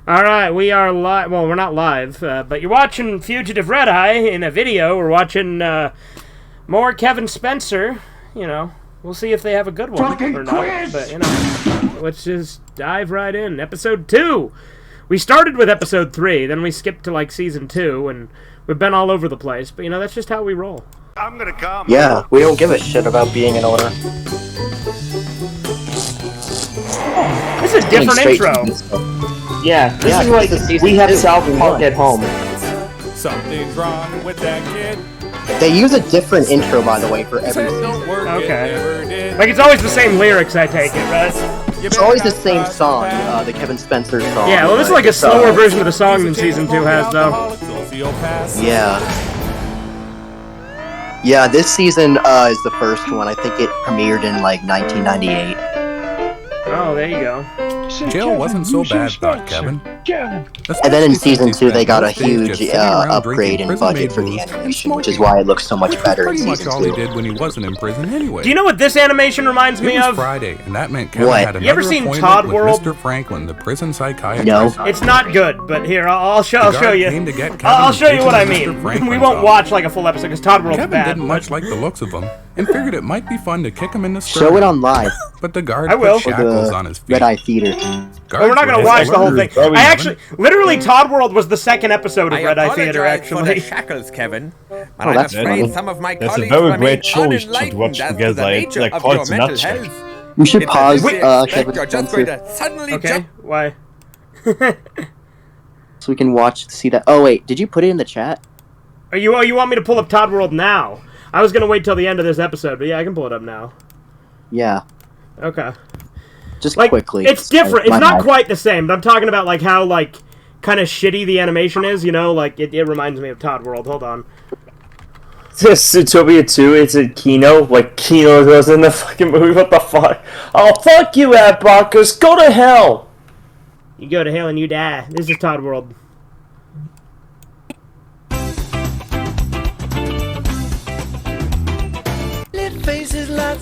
All right, we are live. Well, we're not live, but you're watching Fugitive Red Eye in a video. We're watching more Kevin Spencer. You know, we'll see if they have a good one or not. But you know, let's just dive right in. Episode 2. We started with episode 3, then we skipped to like season 2, and we've been all over the place. But you know, that's just how we roll. I'm gonna come. Yeah, we don't give a shit about being an owner. This is a different intro. Yeah, this is like we have South Park at home. Something's wrong with that kid. They use a different intro, by the way, for every season. Okay. Like it's always the same lyrics, I take it, right? It's always the same song, the Kevin Spencer song. Yeah, well, this is like a slower version of the song than season 2 has, though. Yeah. Yeah, this season is the first one. I think it premiered in like 1998. Oh, there you go. Jail wasn't so bad, thought Kevin. And then in season 2, they got a huge upgrade in budget for the animation, which is why it looks so much better in Pretty much season all he 2. did when he wasn't in prison anyway. Do you know what this animation reminds me It was of? Friday, and that meant Kevin What? had You ever another seen appointment Todd with World? Mr. Franklin, the prison psychiatrist. No. It's not good, but here, I'll show guard you. came to get Kevin I'll and show you take what I him to Mr. mean. Franklin's We won't office. watch like a full episode because Todd World's Kevin bad. didn't much like the looks of him, and figured it might be fun to kick him in the skirt. Show it on live. But the guard I will. put For shackles the on his feet. Red Eye Theater. But we're not gonna watch the whole thing. I actually, literally, Todd World was the second episode of Red Eye Theater. For the Actually, shackles, Kevin. But Oh, I'm that's afraid funny. some of my That's a colleagues very remain great show you should unenlightened watch as to together. the It's nature like of quite your a mental nutshell. health. We should It's pause, as if Kevin you're just Spencer, going to suddenly okay. jump. Why? so we can see that. Oh wait, did you put it in the chat? Oh, you want me to pull up Todd World now? I was gonna wait till the end of this episode, but yeah, I can pull it up now. Yeah, Okay. just Like, quickly. it's different. It's My not bad. quite the same, but I'm talking about like how like kind of shitty the animation is. You know, like it reminds me of Todd World. Hold on. This Zootopia 2, it's a Kino. Like, Kino was in the fucking movie, what the fuck? Oh, fuck you, Adblockers, go to hell! You go to hell and you die. This is Todd World.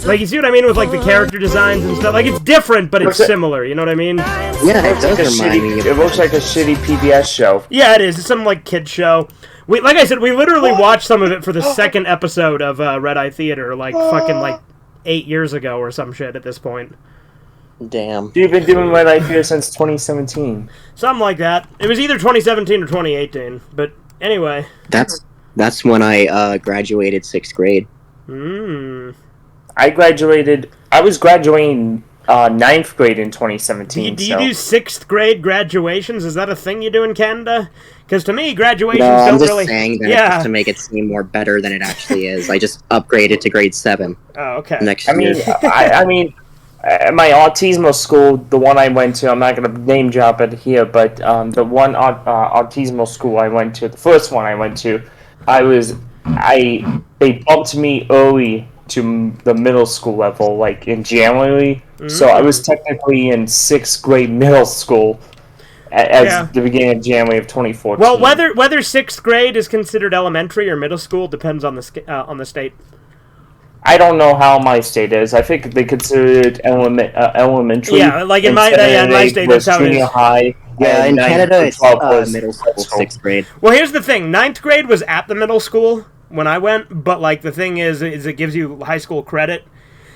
Like, you see what I mean with, like, the character designs and stuff? Like, it's different, but it's similar, you know what I mean? Yeah, it does remind me of. It looks like a shitty PBS show. Yeah, it is. It's some, like, kid show. Like I said, we literally watched some of it for the second episode of Red Eye Theater, like, fucking, like, 8 years ago or some shit at this point. Damn. You've been doing Red Eye Theater since 2017. Something like that. It was either 2017 or 2018, but anyway. That's when I graduated 6th grade. I was graduating 9th grade in 2017. Do you do 6th grade graduations? Is that a thing you do in Canada? Because to me, graduations No, I'm don't just really... saying that Yeah. just to make it seem more better than it actually is. I just upgraded to grade 7 Oh, okay. next I mean, year. I mean, at my autismo school, the one I went to, I'm not going to name drop it here, but the one autismo school I went to, the first one I went to, they bumped me early to the middle school level, like in January. So I was technically in 6th grade middle school as the beginning of January of 2014. Well, whether 6th grade is considered elementary or middle school depends on the state. I don't know how my state is. I think they consider it elementary. Yeah, like in my state, that's how it junior is. high. Yeah, in and Canada, it's 12 was middle school, 6th grade. Well, here's the thing. 9th grade was at the middle school when I went, but, like, the thing is it gives you high school credit.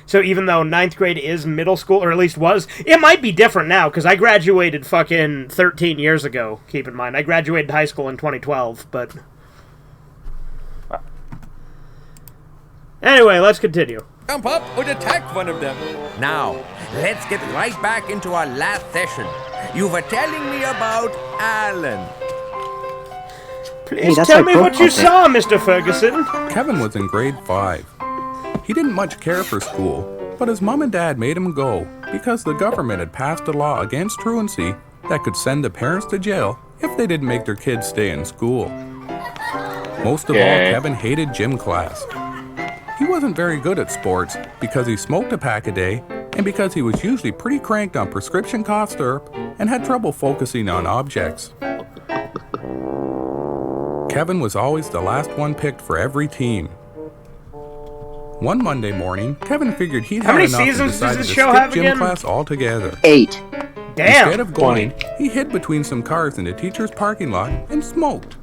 So even though 9th grade is middle school, or at least was, it might be different now, because I graduated fucking 13 years ago, keep in mind. I graduated high school in 2012, but... Anyway, let's continue. Jump up and attack one of them. Now, let's get right back into our last session. You were telling me about Alan. Please that's tell my me what you profile. saw, Mr. Ferguson. Kevin was in grade 5. He didn't much care for school, but his mom and dad made him go because the government had passed a law against truancy that could send the parents to jail if they didn't make their kids stay in school. Most of all, Kevin hated gym class. He wasn't very good at sports because he smoked a pack a day and because he was usually pretty cranked on prescription cough syrup and had trouble focusing on objects. Kevin was always the last one picked for every team. One Monday morning, Kevin figured he'd How had many enough and seasons does decided this to show skip have gym again? class altogether. 8. Damn. Instead of going, he hid between some cars in the teacher's parking lot and smoked.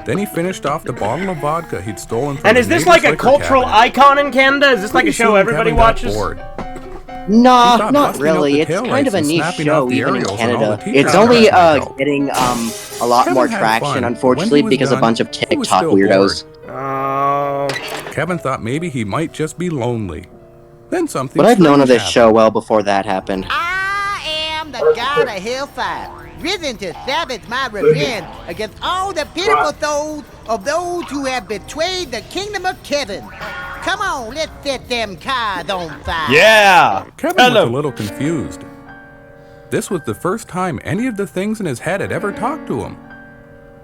Then he finished off the bottle of vodka he'd stolen from And his is this neighbor's like a liquor cultural cabinet. icon in Canada? Is this like a Pretty show soon, everybody Kevin got watches? bored. No, He stopped not busting out really. the It's kind taillights of a and niche snapping show out the even in aerials and all Canada. the teachers It's only tried to help. getting a lot Kevin more had traction, fun, but unfortunately, when he was because a done, bunch of he was TikTok still weirdos. Oh. Kevin thought maybe he might just be lonely. Then something But I've known of strange this show well before that happened. I am the god of hellfire, risen to savage my revenge against all the pitiful souls of those who have betrayed the kingdom of Kevin. Come on, let's set them cars on fire. Yeah! Kevin was a little confused. This was the first time any of the things in his head had ever talked to him.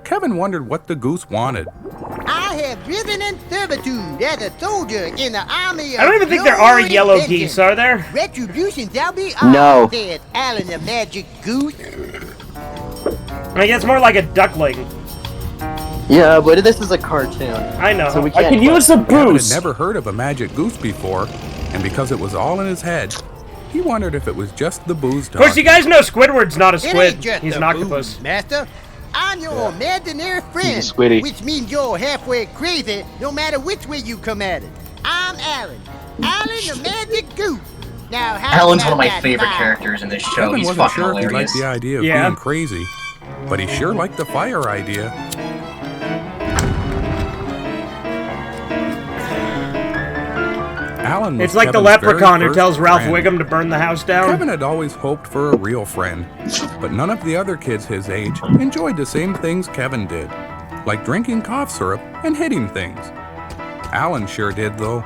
Kevin wondered what the goose wanted. I have risen in servitude as a soldier in the army of I don't even think there are Lord yellow Vengeance. geese, are there? Retribution shall be No. ours, said Alan the Magic Goose. I guess more like a duckling. Yeah, but this is a cartoon. I know. So we I can't. could use the Kevin had boost. never heard of a magic goose before, and because it was all in his head, he wondered if it was just the booze Of course, you talking. guys know Squidward's not a It ain't squid. just He's a an octopus. booze, master. I'm your imaginary friend, He's a squiddy. which means you're halfway crazy no matter which way you come at it. I'm Alan. Alan the Magic Goose. Now, how Alan's one about of my that favorite fire? characters in this show. Kevin He's wasn't fucking sure if he hilarious. liked the idea of Yeah. being crazy, but he sure liked the fire idea. Alan was It's like the Kevin's leprechaun very who tells first Ralph friend. Wiggum to burn the house down. Kevin had always hoped for a real friend, but none of the other kids his age enjoyed the same things Kevin did, like drinking cough syrup and hitting things. Alan sure did, though.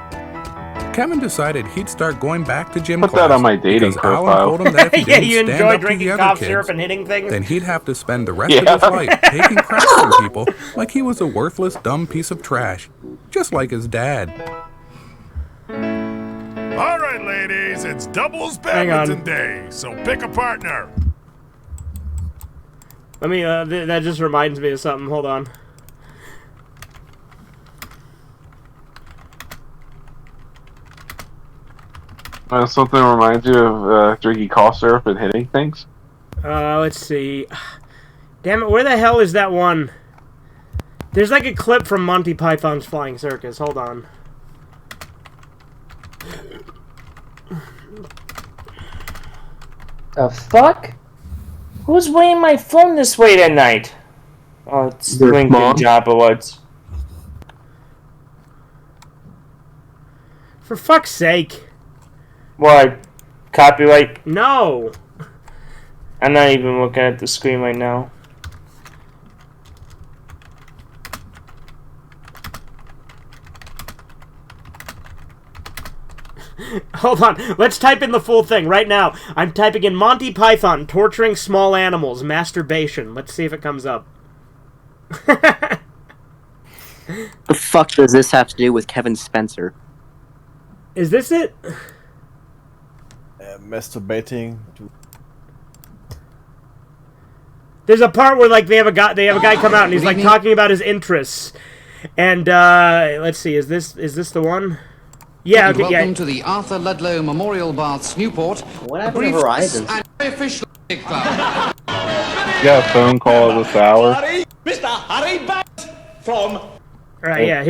Kevin decided he'd start going back to gym Put class that on my dating because Alan profile. told him that if he Yeah, didn't you stand enjoy up to drinking the other cough kids, syrup and hitting things? then he'd have to spend the rest of his life taking crap from people like he was a worthless, dumb piece of trash, just like his dad. All right, ladies, it's doubles Hang on. badminton day, so pick a partner. Let me, that just reminds me of something. Hold on. Something reminds you of drinking cough syrup and hitting things? Let's see. Damn it, where the hell is that one? There's like a clip from Monty Python's Flying Circus. Hold on. The fuck? Who's weighing my phone this late at night? Oh, it's Your Lincoln mom? Jabba Woods. For fuck's sake. What? Copyright? No. I'm not even looking at the screen right now. Hold on. Let's type in the full thing right now. I'm typing in Monty Python torturing small animals masturbation. Let's see if it comes up. The fuck does this have to do with Kevin Spencer? Is this it? Masturbating to There's a part where like they have a guy come out and he's like talking about his interests. And let's see, is this the one? Yeah, okay, Welcome yeah. to the Arthur Ludlow Memorial Baths, Newport. What happened to Verizon? And official club. You got a phone call this hour? Mr. Harry Banks from Right, yeah,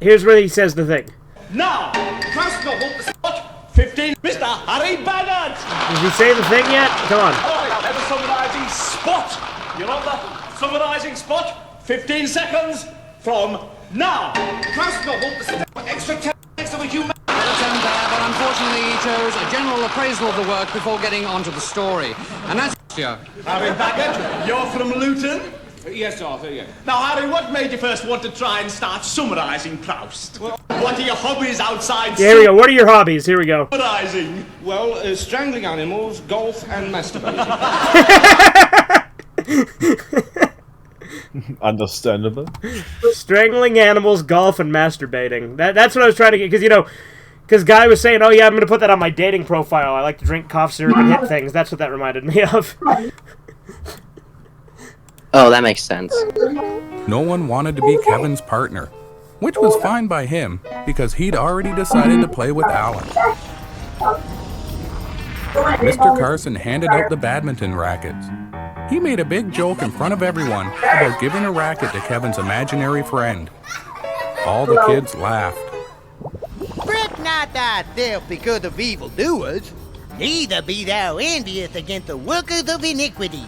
here's where he says the thing. now. First novel, spot 15. Mr. Harry Bannard. Did he say the thing yet? Come on. Alright, I have a summarising spot. You know the summarising spot? 15 seconds from now. First novel, extra 10 minutes of a human. But unfortunately he chose a general appraisal of the work before getting onto the story. And that's Harry Baggett, you're from Luton? Yes, Arthur, yes. Now, Harry, what made you first want to try and start summarising Proust? Well, what are your hobbies outside Here we go. What are your hobbies? Here we go. summarising? Well, strangling animals, golf, and masturbating. Understandable. Strangling animals, golf, and masturbating. That's what I was trying to get, because Guy was saying, oh yeah, I'm going to put that on my dating profile. I like to drink cough syrup and hit things. That's what that reminded me of. Oh, that makes sense. No one wanted to be Kevin's partner, which was fine by him because he'd already decided to play with Alan. Mr. Carson handed out the badminton rackets. He made a big joke in front of everyone about giving a racket to Kevin's imaginary friend. All the kids laughed. Fret not thyself because of evildoers, neither be thou envious against the workers of iniquity.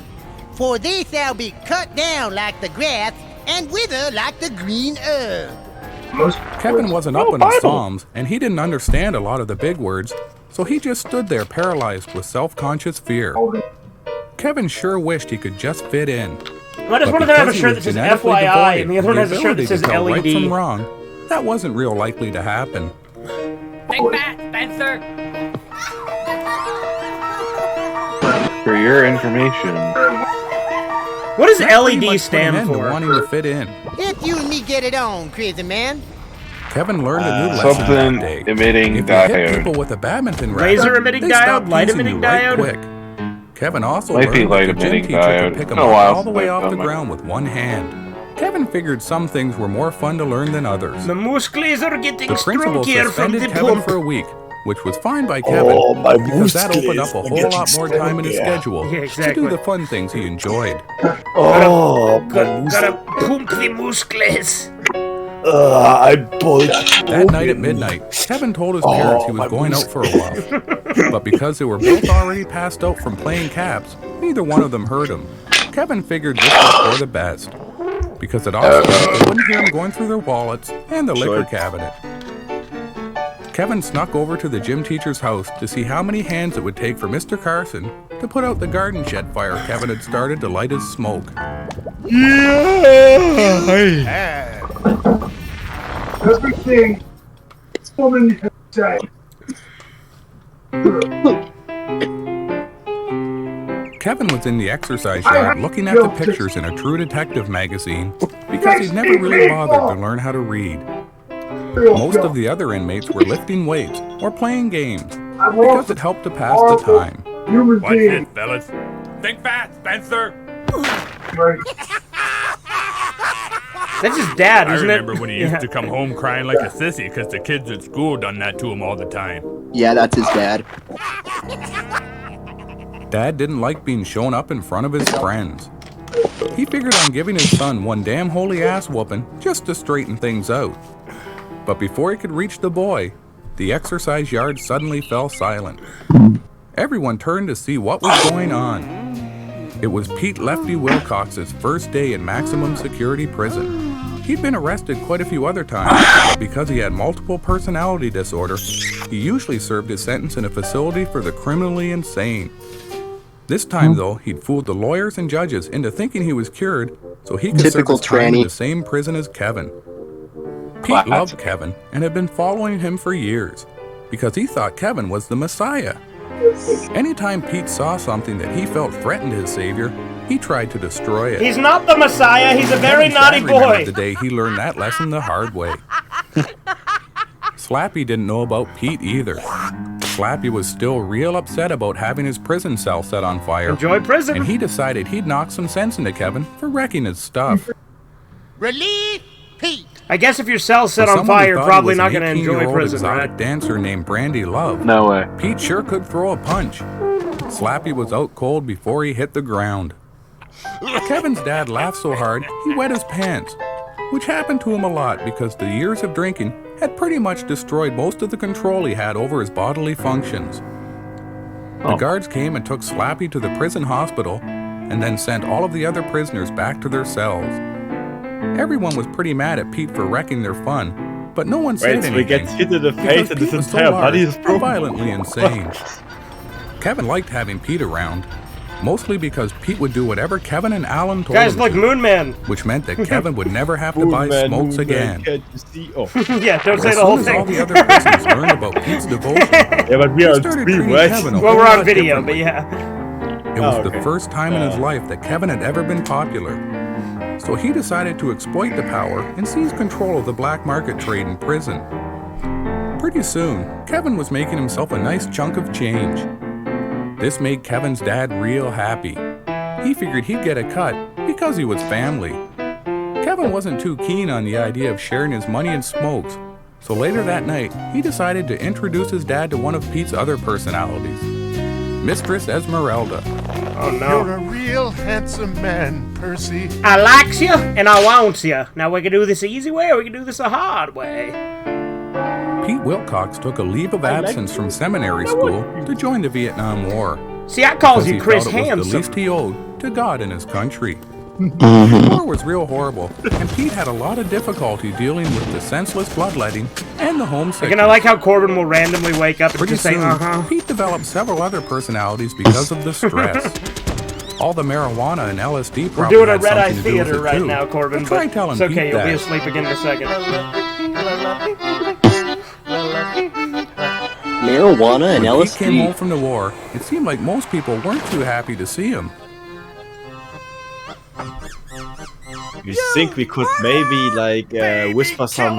For they shall be cut down like the grass and wither like the green herb. Kevin wasn't up on his Psalms, and he didn't understand a lot of the big words, so he just stood there paralyzed with self-conscious fear. Kevin sure wished he could just fit in. Why does one of them have a shirt that says FYI and the other one has a shirt that says LED? Right from wrong, that wasn't real likely to happen. Big Fat Spencer! For your information. What does LED stand for? Wanting to fit in. If you and me get it on, crazy man. Kevin learned a new lesson something that day. Emitting if diode. You hit people with a badminton racket, laser emitting diode, light emitting diode. Quick. Kevin also Might be learned light that the gym emitting teacher diode. could pick It's him been a up while all the since way I've off the done ground with one hand. Kevin figured some things were more fun to learn than others. The muscles are getting The principal stronger from suspended the Kevin pump. for a week, which was fine by Kevin because that opened up a whole lot more time in his schedule to do the fun things he enjoyed. Gotta pump the muscles. That night at midnight, Kevin told his parents he was going out for a while. But because they were both already passed out from playing caps, neither one of them heard him. Kevin figured this was for the best, because it also meant they wouldn't hear him going through their wallets and the liquor cabinet. Kevin snuck over to the gym teacher's house to see how many hands it would take for Mr. Carson to put out the garden shed fire Kevin had started to light his smoke. Everything. So many times. Kevin was in the exercise yard looking at the pictures in a True Detective magazine because he'd never really bothered to learn how to read. Most of the other inmates were lifting weights or playing games because it helped to pass the time. Watch this, fellas. Think fast, Spencer! That's his dad, isn't it? I remember when he used to come home crying like a sissy because the kids at school done that to him all the time. Yeah, that's his dad. Dad didn't like being shown up in front of his friends. He figured on giving his son one damn holy ass whooping just to straighten things out. But before he could reach the boy, the exercise yard suddenly fell silent. Everyone turned to see what was going on. It was Pete Lefty Wilcox's first day in maximum security prison. He'd been arrested quite a few other times, but because he had multiple personality disorder, he usually served his sentence in a facility for the criminally insane. This time, though, he'd fooled the lawyers and judges into thinking he was cured so he could serve his time in the same prison as Kevin. Pete loved Kevin and had been following him for years because he thought Kevin was the Messiah. Anytime Pete saw something that he felt threatened his savior, he tried to destroy it. He's not the Messiah, he's a very naughty boy. The day he learned that lesson the hard way. Slappy didn't know about Pete either. Slappy was still real upset about having his prison cell set on fire. Enjoy prison. And he decided he'd knock some sense into Kevin for wrecking his stuff. Relief Pete. I guess if your cell's set on fire, you're probably not going to enjoy prison, right? Dancer named Brandy Love. No way. Pete sure could throw a punch. Slappy was out cold before he hit the ground. Kevin's dad laughed so hard he wet his pants, which happened to him a lot because the years of drinking had pretty much destroyed most of the control he had over his bodily functions. The guards came and took Slappy to the prison hospital and then sent all of the other prisoners back to their cells. Everyone was pretty mad at Pete for wrecking their fun, but no one said anything. He gets hit in the face and his entire body is broken. Violently insane. Kevin liked having Pete around, mostly because Pete would do whatever Kevin and Alan told him Guys like Moon Man. Which meant that Kevin would never have to buy smokes again. Can't you see? Oh. Yeah, don't say the whole thing. All the other prisoners learned about Pete's devotion. Yeah, but we are on screen, right? Well, we're on video, but yeah. It was the first time in his life that Kevin had ever been popular. So he decided to exploit the power and seize control of the black market trade in prison. Pretty soon, Kevin was making himself a nice chunk of change. This made Kevin's dad real happy. He figured he'd get a cut because he was family. Kevin wasn't too keen on the idea of sharing his money and smokes, so later that night, he decided to introduce his dad to one of Pete's other personalities. Mistress Esmeralda. Oh no. You're a real handsome man, Percy. I likes you and I wants you. Now we can do this the easy way or we can do this the hard way. Pete Wilcox took a leave of absence from seminary school to join the Vietnam War. See, I calls because you Chris he felt it was Handsome. the least he owed to God and his country. The war was real horrible, and Pete had a lot of difficulty dealing with the senseless bloodletting and the homesickness. And I like how Corbin will randomly wake up and Pretty just say, soon, Pete developed several other personalities because of the stress. All the marijuana and LSD We're probably doing a had Red Eye something to do with Theater it, right too. now, Corbin, Try but telling it's okay, Pete you'll be that. asleep again in a second. Marijuana and When Pete came home LSD. from the war, it seemed like most people weren't too happy to see him. You think we could maybe like whisper some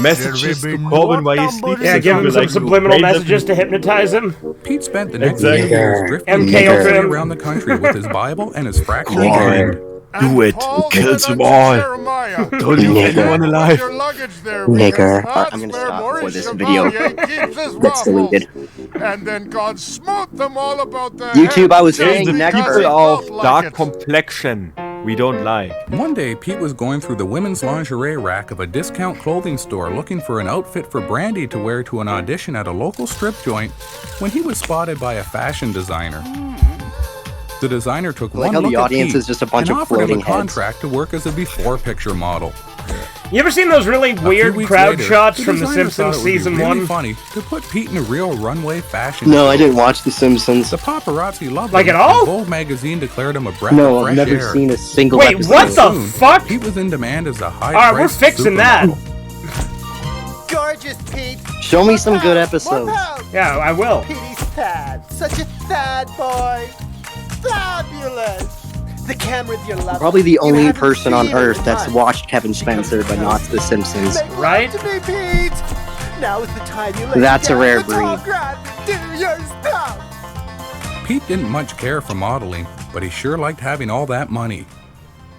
messages to Corbin while he sleeps? Yeah, give him some subliminal messages to hypnotize him. Pete spent the next Exactly. few years drifting MK carefree Ultra. around the country with his Bible and his fractured Nigger. mind. Do it. Kill them all. Don't leave anyone alive. Nigger. I'm gonna stop before this video gets deleted. And then God smote them all about their YouTube, I was heads saying because Nigger. they of felt like dark it. complexion we don't like. One day, Pete was going through the women's lingerie rack of a discount clothing store looking for an outfit for Brandy to wear to an audition at a local strip joint when he was spotted by a fashion designer. The designer took Like one how look the at audience Pete is just a bunch and of offered him floating a heads. contract to work as a before picture model. You ever seen those really A weird few weeks crowd later, shots from The designer thought Simpsons it would be season really 1? funny to put Pete in a real runway fashion No, show. I didn't watch The Simpsons. The paparazzi loved Like him, at all? and Vogue magazine declared him a breath No, of I've fresh never air. seen a single Wait, episode. what the Soon, fuck? Pete was in demand as a high Alright, we're fixing that. Gorgeous, Pete. Show me some good episodes. Yeah, I will. Petey's sad. Such a sad boy. Fabulous. The camera of your love. Probably the You only haven't person on seen it earth that's once. watched Kevin Spencer but not The Simpsons. Make love Right? to me, Pete. Now is the time you lay That's a down rare the tall breed. grass and do your stuff. Pete didn't much care for modeling, but he sure liked having all that money.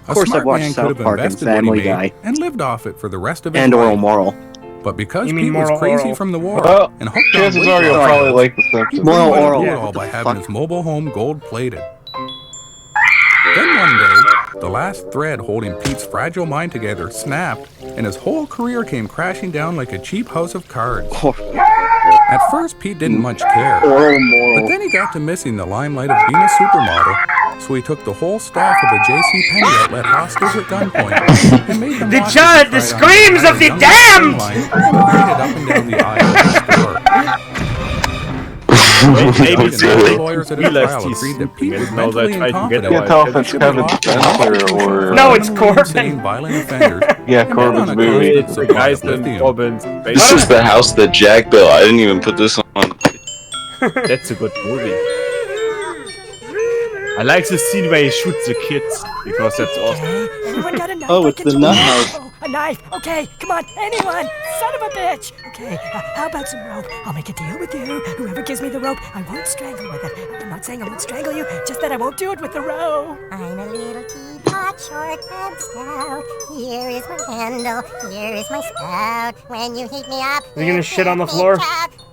Of course, a smart I've watched man South could have Park and invested what he Family made Guy. and lived off it for the rest of his And life. Oral Moral. But because You mean Pete was Moral crazy Oral? from the war Well, and hooked on chances weight are you'll loss, probably like the he Simpsons. Moral wouldn't Oral. do it Yeah, all what by the having fuck? his mobile home gold-plated. Then one day, the last thread holding Pete's fragile mind together snapped, and his whole career came crashing down like a cheap house of cards. At first, Pete didn't much care, Oral but Moral. then he got to missing the limelight of being a supermodel, so he took the whole staff of a J.C. Penney outlet hostage at gunpoint and made them The watch child, him the try on screams of the young damned! line and paraded up and down the aisle of the store. Maybe And the lawyers at his realize trial he's agreed that Pete sleeping was and now mentally they're trying to get incompetent. Can't tell if and it's should be Kevin locked Spencer or No, it's Corbin. Corbin. Violent offenders. Yeah, and Corbin's on a movie. constant the supply guys of in lithium. Corbin's This is the house that Jack built. I didn't even put this on. That's a good movie. I like the scene where he shoots the kids because that's awesome. Okay, everyone got a knife. Oh, I it's can the do nut it. house. Oh, a knife. Okay, come on, anyone. Son of a bitch. Okay, how about some rope? I'll make a deal with you. Whoever gives me the rope, I won't strangle with it. I'm not saying I won't strangle you, just that I won't do it with the rope. I'm a little teapot, short and stout. Here is my handle, here is my spout. When you heat me up, Are you gonna shit on the floor?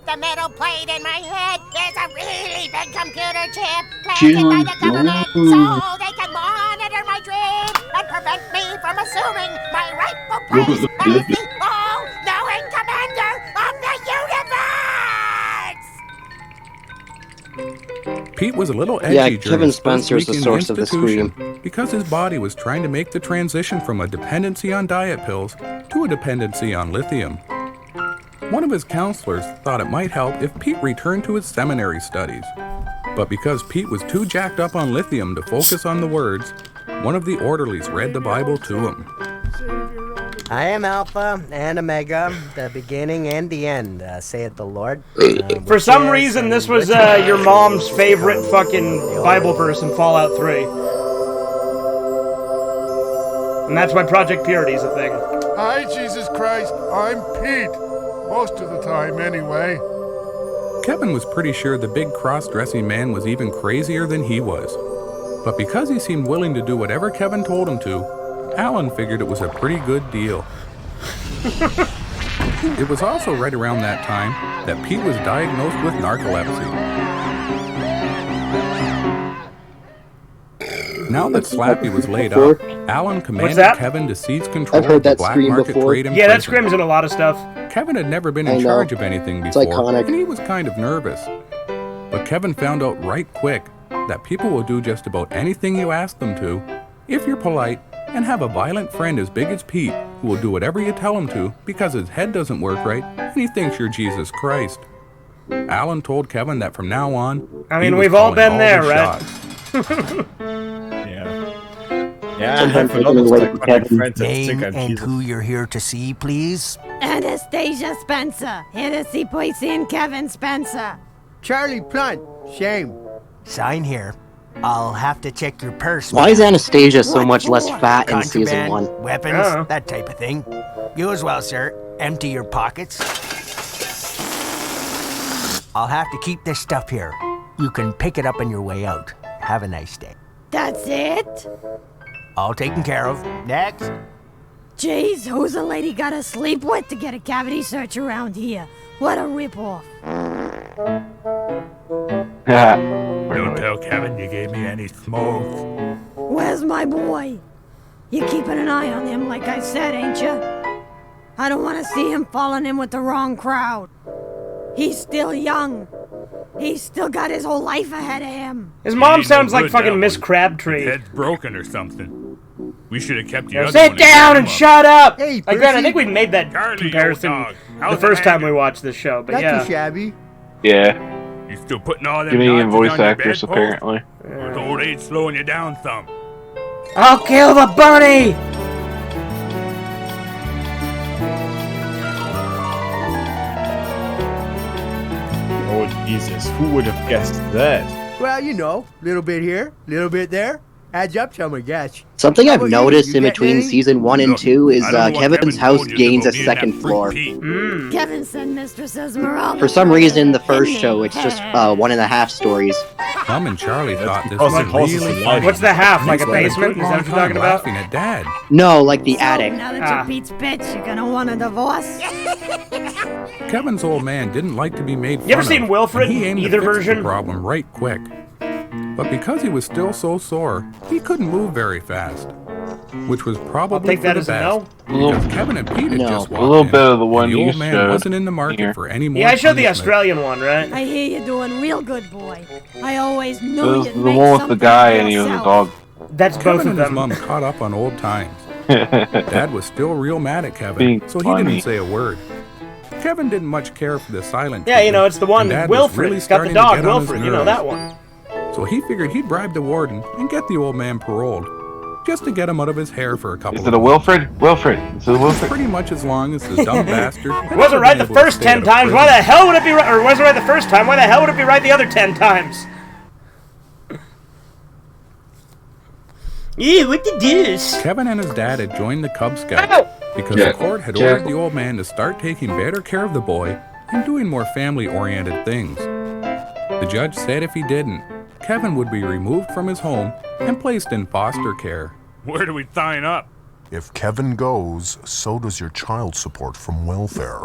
the metal plate in my head is a really big computer chip planted by the government so they can monitor my dreams and prevent me from assuming my rightful place as the all-knowing commander of the universe! Pete was a little edgy Yeah, during Kevin his first Spencer's the week in source of the institution because his body was trying to make the transition from a dependency on diet pills to a dependency on lithium. One of his counselors thought it might help if Pete returned to his seminary studies. But because Pete was too jacked up on lithium to focus on the words, one of the orderlies read the Bible to him. I am Alpha and Omega, the beginning and the end, saith the Lord. For some reason, this was your mom's favorite fucking Bible verse in Fallout 3. And that's why Project Purity is a thing. Hi, Jesus Christ. I'm Pete. Most of the time, anyway. Kevin was pretty sure the big cross-dressing man was even crazier than he was. But because he seemed willing to do whatever Kevin told him to, Alan figured it was a pretty good deal. It was also right around that time that Pete was diagnosed with narcolepsy. Now that Slappy was laid up, Alan commanded Kevin to seize control of the black market trade in Yeah, that prison. screams in a lot of stuff. Kevin had never been in charge of anything before, iconic. and he was kind of nervous. But Kevin found out right quick that people will do just about anything you ask them to, if you're polite and have a violent friend as big as Pete who will do whatever you tell him to because his head doesn't work right and he thinks you're Jesus Christ. Alan told Kevin that from now on, I mean, he was we've all calling been there, the right? shots. Yeah, I have another iconic friend that think Name I'm and Jesus. who you're here to see, please. Anastasia Spencer. Here to see Poison Kevin Spencer. Charlie Blunt. Shame. Sign here. I'll have to check your purse. Why is Anastasia so What much less for? fat in season Contraband, 1? Weapons, that type of thing. You as well, sir. Empty your pockets. I'll have to keep this stuff here. You can pick it up on your way out. Have a nice day. That's it? All taken care of. Next. Jeez, who's the lady gotta sleep with to get a cavity search around here? What a ripoff. Don't tell Kevin you gave me any smoke. Where's my boy? You keeping an eye on him like I said, ain't you? I don't want to see him falling in with the wrong crowd. He's still young. He's still got his whole life ahead of him. His mom Ain't sounds no like good, fucking that Miss one. Crabtree. His head's broken or something. We should have kept the other Sit one down and shut up! Hey, Like, Grant, I Percy. think we made that Charlie, comparison old dog. the How's first it time we hanging? watched this show, but Not yeah. too shabby. Yeah. You still putting all them Canadian nonsense voice on your actors, bedpost? apparently. Or is old age slowing you down some? I'll kill the bunny! Oh, Jesus. Who would have guessed that? Well, you know, little bit here, little bit there. Adds up to my guess. Something How I've about you? noticed You in get between any? season 1 and 2 is Kevin's house gains a second floor. Kevin said Mistress Esmeralda. For some reason, the first show, it's just 1.5 stories. Mom and Charlie thought this because was it causes really a funny. What's the half, like a They spent basement? good Is that what you're long talking time about? laughing at Dad. No, like the attic. Now that Ah. you're Pete's bitch, you're gonna want a divorce. Kevin's old man didn't like to be made fun You ever of, seen Wilfred, and he aimed either to fix version? the problem right quick. But because he was still so sore, he couldn't move very fast, which was probably take that for as the a best. no. Because Kevin and Pete had No. just A walked little in, bit of the one and the you old man showed wasn't in the market here. for any more. Yeah, I showed the punishment. Australian one, right? I hear you're doing real good, boy. I always knew It was you'd the make one with the something guy of and he was a yourself. dog. That's both Kevin of and his them. mom caught up on old times. Dad was still real mad at Kevin, Being so he funny. didn't say a word. Kevin didn't much care for the silent Yeah, you know, treatment, it's the one, and Dad was Wilfred. really It's got the starting to dog, get on his Wilfred. You know nerves. that one. So he figured he'd bribe the warden and get the old man paroled, just to get him out of his hair for a couple Is of it a months. Wilfred? Wilfred. Is it a Wilfred? Pretty much as long as the dumb bastard. It wasn't right the first 10 times. Why the hell would it be right? Or it wasn't right the first time. Why the hell would it be right the other 10 times? Ew, what the deuce? Kevin and his dad had joined the Cub Scouts Ow! because Jack- the court had Jack- ordered the old man to start taking better care of the boy and doing more family-oriented things. The judge said if he didn't, Kevin would be removed from his home and placed in foster care. Where do we sign up? If Kevin goes, so does your child support from welfare.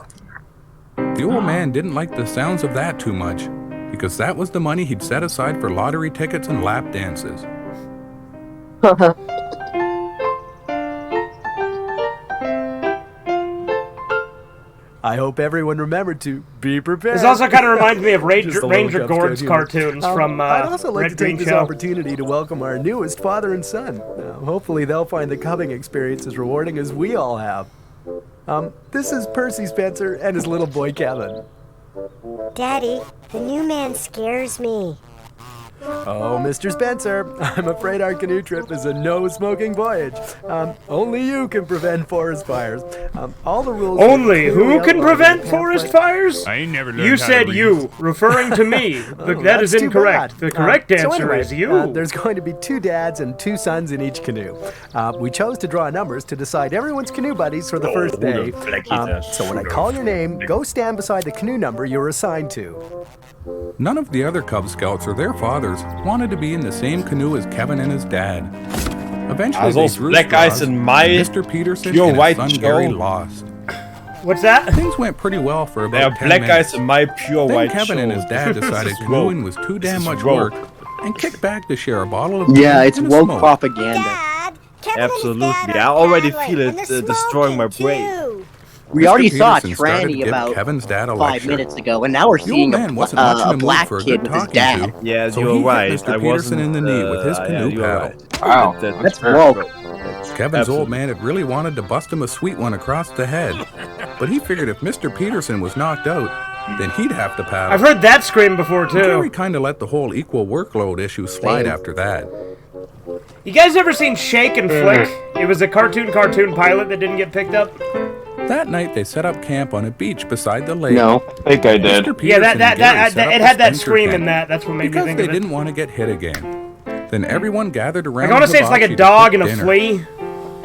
The old man didn't like the sounds of that too much because that was the money he'd set aside for lottery tickets and lap dances. I hope everyone remembered to be prepared. This also kind of reminds me of Just a little Ranger Cub Gord's Scout humor. cartoons from I'd also like Red to Green take this Show. opportunity to welcome our newest father and son. Hopefully they'll find the cubbing experience as rewarding as we all have. This is Percy Spencer and his little boy Kevin. Daddy, the new man scares me. Oh, Mr. Spencer, I'm afraid our canoe trip is a no-smoking voyage. Only you can prevent forest fires. All the rules... Only are who clearly can outlined in prevent the forest pamphlet. fires? I ain't never learned You how said to read. you, referring to me. Look, that is That's too incorrect. bad. The correct So answer anyway, is you. There's going to be 2 dads and 2 sons in each canoe. We chose to draw numbers to decide everyone's canoe buddies for the first day. So when I call your name, go stand beside the canoe number you're assigned to. None of the other Cub Scouts or their fathers wanted to be in the same canoe as Kevin and his dad. Eventually, Are they those drew black guys straws, in my and Mr. Peterson pure and his white son show? Gary lost. What's that? Things went pretty well for There about are 10 black minutes. guys in my pure Then white Kevin and his show. dad This decided is canoeing woke. was too This damn is much woke. work and kicked back to share a bottle of Yeah, gin it's and a woke smoke. propaganda. Absolutely. I already feel it destroying my brain. We Mr. already saw a Peterson started to tranny give about Kevin's dad a 5 lecture. minutes ago, and now we're The old seeing man wasn't much in a the mood black for a kid good with his talking dad. to. Yeah, So you're he hit right. Mr. I Peterson in the knee wasn't, with his yeah, canoe you're paddle. right. Wow, That's woke. Kevin's Absolutely. old man had really wanted to bust him a sweet one across the head, but he figured if Mr. Peterson was knocked out, then he'd have to paddle. I've heard that scream before too. Gary kind of let the whole equal workload issue slide after that. You guys ever seen Shake and Flick? It was a cartoon pilot that didn't get picked up. That night they set up camp on a beach beside the lake. No, I think I did. Mr. Yeah, Peterson and Gary set up it a had that Spencer scream tent in that. That's what made me because think they of it. didn't want to get hit again. Then everyone gathered around. Like, I want to say it's like a hibachi to dog cook and a dinner. flea,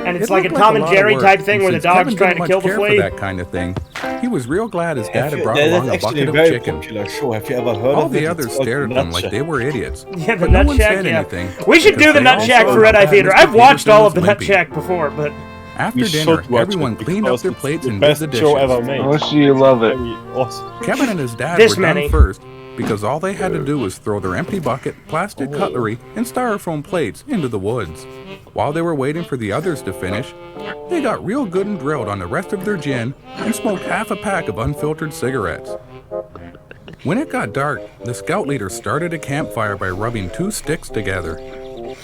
and it's It like a looked Tom and lot of Jerry work, type thing and where the since dog's Kevin trying didn't to much kill the care for flea. that kind of thing, he was real glad his dad had brought That is along a actually bucket a of very chicken. popular show. Have you ever heard All of it? the It's others called stared at them like Nutshell. they were idiots. Yeah, the but no Nut one Shack, said yeah. anything. We should do because the they Nut all Shack saw for Red how Eye bad Theater. Mr. I've watched Peterson all was of the Nut limping. Shack before, but After We dinner, should watch everyone it cleaned up because their it's plates the and did best the show dishes. ever made. I wish you love it. Very awesome. Kevin and his dad This were many. done first because all they had to do was throw their empty bucket, plastic cutlery, and styrofoam plates into the woods. While they were waiting for the others to finish, they got real good and drilled on the rest of their gin and smoked half a pack of unfiltered cigarettes. When it got dark, the scout leader started a campfire by rubbing 2 sticks together.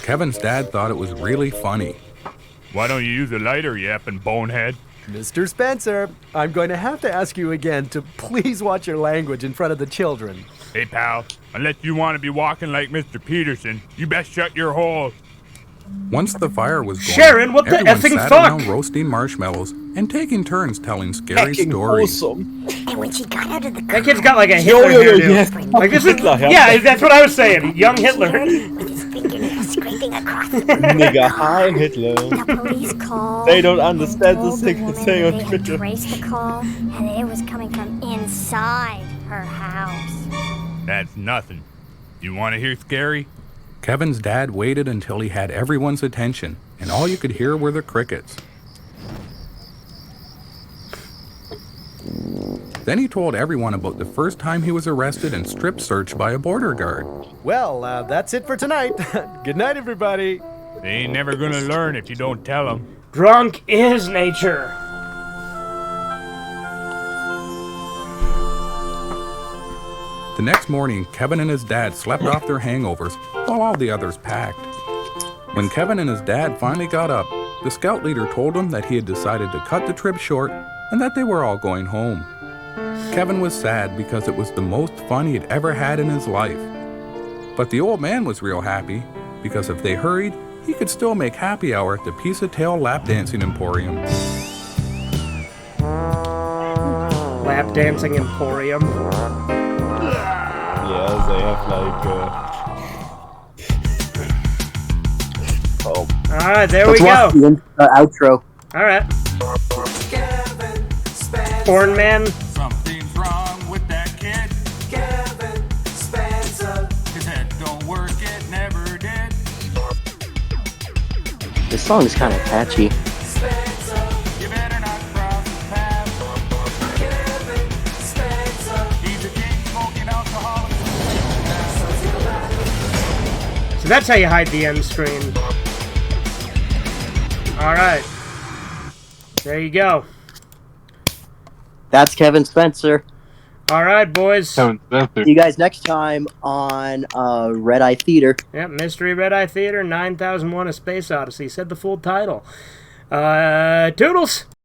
Kevin's dad thought it was really funny. Why don't you use a lighter, you yapping bonehead? Mr. Spencer, I'm going to have to ask you again to please watch your language in front of the children. Hey, pal, unless you want to be walking like Mr. Peterson, you best shut your hole. Once the fire was going, Sharon, what the everyone effing sat fuck? around roasting marshmallows and taking turns telling scary Fucking stories. awesome. And when she got out of the car, that kid's got like a Hitler hairdo. yes. Like this is, Hitler hair. yeah, that's what I was saying. Young Hitler. with his fingernails scraping across the Nigga, hi Hitler. The police called. They don't understand and the told thing woman saying that on they had Twitter. traced the call and that it was coming from inside her house. That's nothing. You want to hear scary? Kevin's dad waited until he had everyone's attention, and all you could hear were the crickets. Then he told everyone about the first time he was arrested and strip searched by a border guard. Well, that's it for tonight. Good night, everybody. They ain't never gonna learn if you don't tell them. Drunk is nature. The next morning, Kevin and his dad slept off their hangovers while all the others packed. When Kevin and his dad finally got up, the scout leader told them that he had decided to cut the trip short and that they were all going home. Kevin was sad because it was the most fun he'd ever had in his life. But the old man was real happy because if they hurried, he could still make happy hour at the Piece of Tail Lap Dancing Emporium. Lap dancing emporium. Yeah, they have like. Oh. All right, there Let's we watch go. the outro. All right. Porn man. Something's wrong with that kid. Kevin Spencer. His head don't work, it never did. This song is kind of catchy. You better not cross his path. Kevin Spencer. He's a king smoking alcoholic. So that's how you hide the end screen. All right. There you go. That's Kevin Spencer. All right, boys. Kevin Spencer. See you guys next time on Red Eye Theater. Yep, Mystery Red Eye Theater, 9001: A Space Odyssey. Said the full title. Toodles.